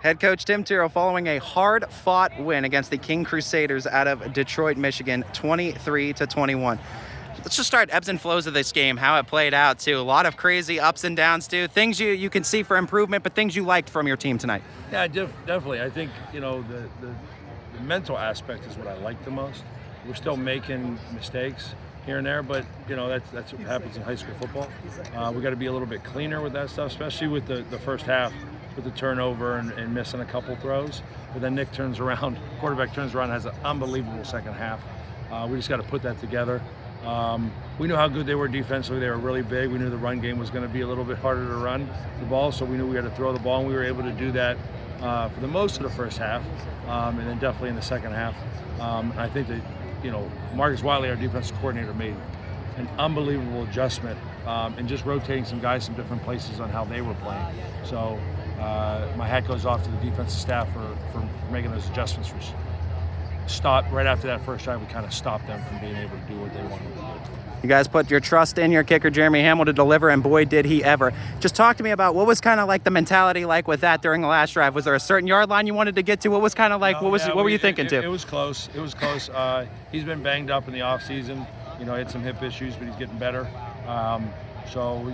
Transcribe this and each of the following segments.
Head coach Tim Tyrrell following a hard-fought win against the King Crusaders out of Detroit, Michigan, 23-21. Let's just start ebbs and flows of this game, how it played out, too. A lot of crazy ups and downs, too. Things you can see for improvement, but things you liked from your team tonight. Yeah, definitely. I think, the mental aspect is what I like the most. We're still making mistakes here and there, but, that's what happens in high school football. We got to be a little bit cleaner with that stuff, especially with the first half, with the turnover and missing a couple throws. But then Nick turns around, quarterback turns around, has an unbelievable second half. We just got to put that together. We knew how good they were defensively. They were really big. We knew the run game was going to be a little bit harder to run the ball, so we knew we had to throw the ball, and we were able to do that for the most of the first half, and then definitely in the second half. I think that, Marcus Wiley, our defensive coordinator, made an unbelievable adjustment and just rotating some guys some different places on how they were playing. So my hat goes off to the defensive staff for making those adjustments. Stop right after that first drive. We kind of stopped them from being able to do what they wanted to do. You guys put your trust in your kicker, Jeremy Hamill, to deliver, and boy, did he ever. Just talk to me about what was kind of like the mentality like with that during the last drive. Was there a certain yard line you wanted to get to? What was kind of like, what were you thinking, It was close. It was close. He's been banged up in the offseason. He had some hip issues, but he's getting better. So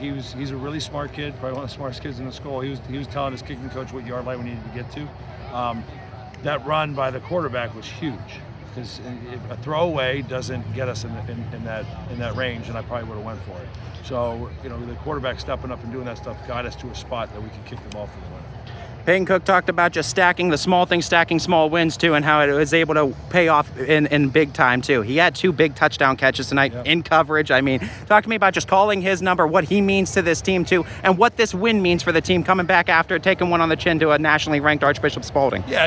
he's a really smart kid, probably one of the smartest kids in the school. He was telling his kicking coach what yard line we needed to get to. That run by the quarterback was huge, because a throwaway doesn't get us in that range, and I probably would have went for it. So the quarterback stepping up and doing that stuff got us to a spot that we could kick the ball for the win. Peyton Cook talked about just stacking the small things, stacking small wins too, and how it was able to pay off in big time too. He had 2 big touchdown catches tonight in coverage. I mean, talk to me about just calling his number, what he means to this team too, and what this win means for the team coming back after taking one on the chin to a nationally ranked Archbishop Spalding. Yeah.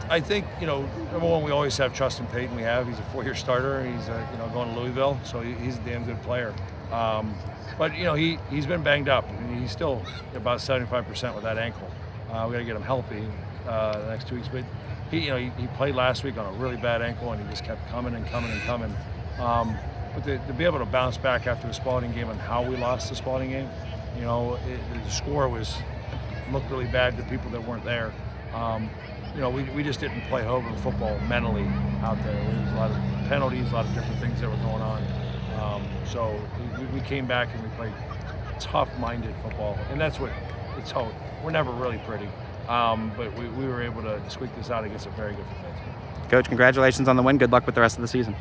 I think number one, we always have trust in Peyton. He's a 4-year starter. He's going to Louisville, so he's a damn good player. But he's been banged up. I mean, he's still about 75% with that ankle. We got to get him healthy the next 2 weeks. But he played last week on a really bad ankle, and he just kept coming and coming and coming. But to be able to bounce back after the Spalding game and how we lost the Spalding game, the score looked really bad to people that weren't there. We just didn't play HOBAN football mentally out there. There was a lot of penalties, a lot of different things that were going on. So we came back and we played tough-minded football, and that's what it's all. We're never really pretty, but we were able to squeak this out against a very good football team. Coach, congratulations on the win. Good luck with the rest of the season.